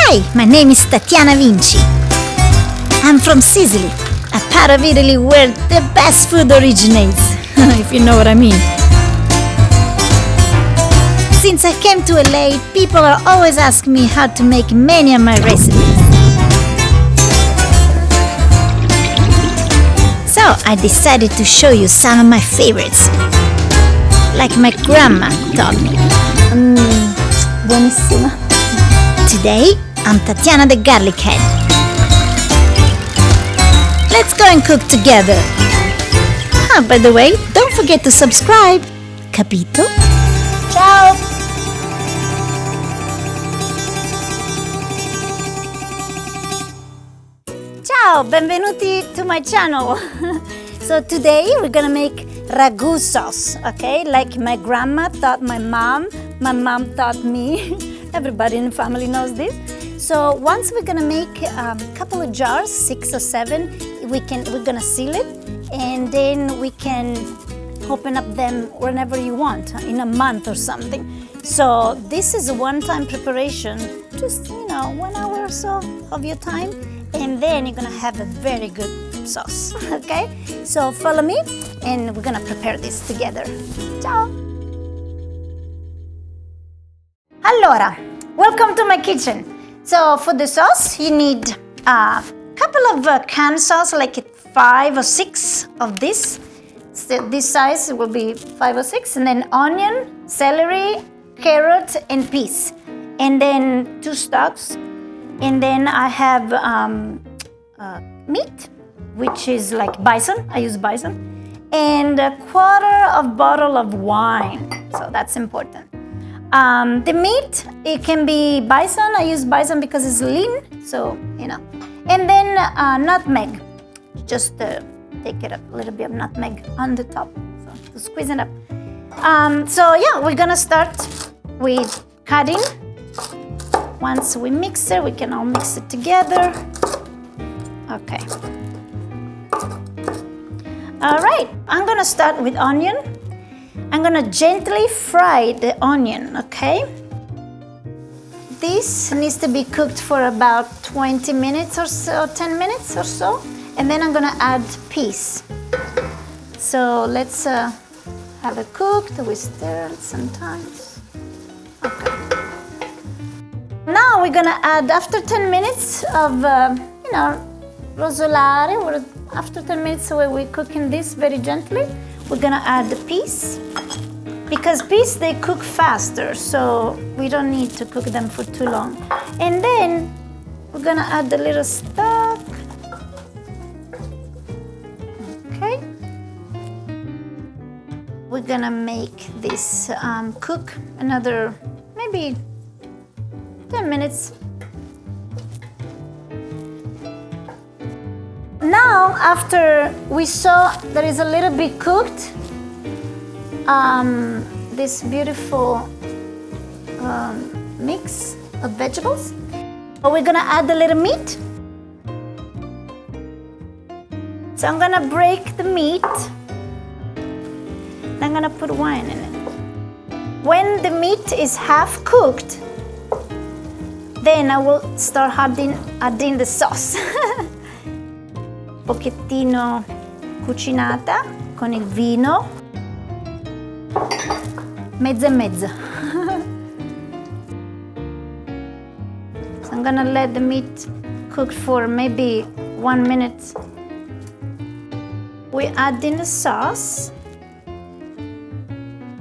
Hi, my name is Tatiana Vinci. I'm from Sicily, a part of Italy where the best food originates, if you know what I mean. Since I came to LA, people are always asking me how to make many of my recipes. So I decided to show you some of my favorites, like my grandma taught me. Buonissima. Today, I'm Tatiana the Garlic Head. Let's go and cook together. Ah, by the way, don't forget to subscribe. Capito? Ciao! Ciao, benvenuti to my channel. So today we're gonna make Ragu sauce, okay? Like my grandma taught my mom taught me. Everybody in the family knows this. So once we're gonna make a couple of jars, 6 or 7, we're gonna seal it, and then we can open up them whenever you want, in a month or something. So this is a one-time preparation, just 1 hour or so of your time, and then you're gonna have a very good sauce, okay? So follow me, and we're gonna prepare this together. Ciao! Allora, welcome to my kitchen. So for the sauce, you need a couple of canned sauce, like 5 or 6 of this. So this size will be 5 or 6, and then onion, celery, carrot, and peas, and then 2 stocks, and then I have meat, which is like bison. I use bison, and 1/4 bottle of wine. So that's important. The meat, it can be bison. I use bison because it's lean, so and then nutmeg. Just take it up a little bit of nutmeg on the top, so to squeeze it up. So yeah, we're gonna start with cutting. Once we mix it, we can all mix it together. Okay. All right, I'm gonna start with onion. I'm gonna gently fry the onion, okay? This needs to be cooked for about 20 minutes or so, 10 minutes or so, and then I'm gonna add peas. So let's have it cooked. We stir it sometimes. Okay. Now we're gonna add, after 10 minutes of, rosolare, or after 10 minutes we're cooking this very gently, we're gonna add the peas. Because peas, they cook faster, so we don't need to cook them for too long. And then we're gonna add the little stock. Okay. We're gonna make this cook another maybe 10 minutes. Now, after we saw that it's a little bit cooked, this beautiful mix of vegetables, we're gonna add a little meat. So I'm gonna break the meat. I'm gonna put wine in it. When the meat is half cooked, then I will start adding the sauce. Pochettino cucinata con il vino. Mezza e mezza. So I'm gonna let the meat cook for maybe 1 minute. We add in the sauce,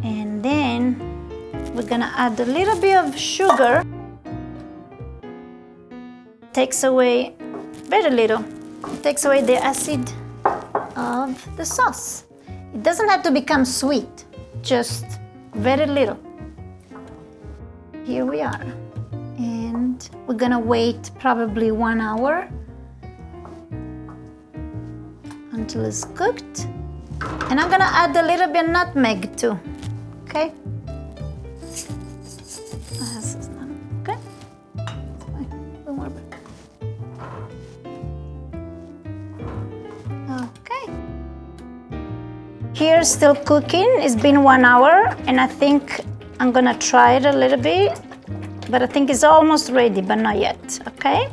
and then we're gonna add a little bit of sugar. Takes away very little. It takes away the acid of the sauce. It doesn't have to become sweet, just very little. Here we are. And we're gonna wait probably 1 hour until it's cooked. And I'm gonna add a little bit of nutmeg too, okay? This is not good. Don't worry about it. Okay. Here's still cooking. It's been 1 hour, and I think I'm gonna try it a little bit. but I think it's almost ready, but not yet, okay?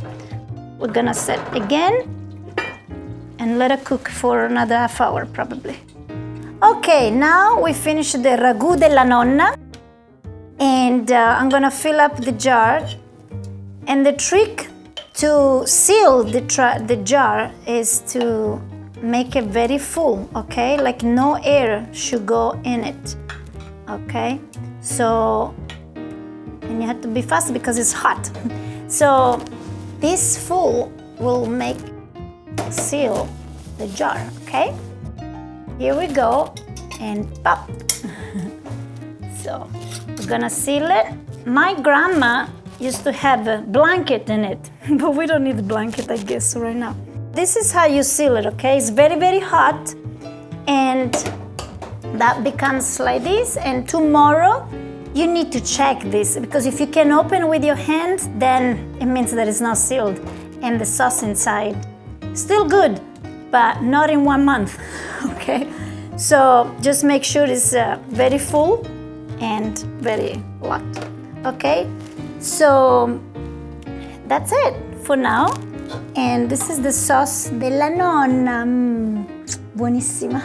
We're gonna set again and let it cook for another half hour probably. Okay, now we finished the ragu della nonna, and I'm gonna fill up the jar. And the trick to seal the jar is to make it very full, okay? Like no air should go in it, okay? So, and you have to be fast because it's hot. So this full will seal the jar, okay? Here we go, and pop. So we're gonna seal it. My grandma used to have a blanket in it, but we don't need a blanket, I guess, right now. This is how you seal it, okay? It's very, very hot, and that becomes like this. And tomorrow, you need to check this, because if you can open with your hand, then it means that it's not sealed, and the sauce inside still good, but not in 1 month, okay? So just make sure it's very full and very locked, okay? So that's it for now. And this is the sauce della nonna. Buonissima.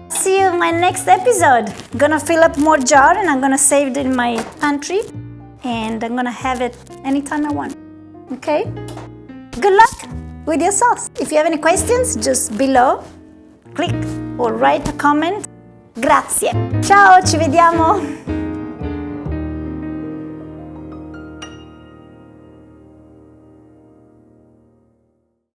See you in my next episode. I'm gonna fill up more jar and I'm gonna save it in my pantry. And I'm gonna have it anytime I want. Okay? Good luck with your sauce. If you have any questions, just below, click or write a comment. Grazie. Ciao, ci vediamo.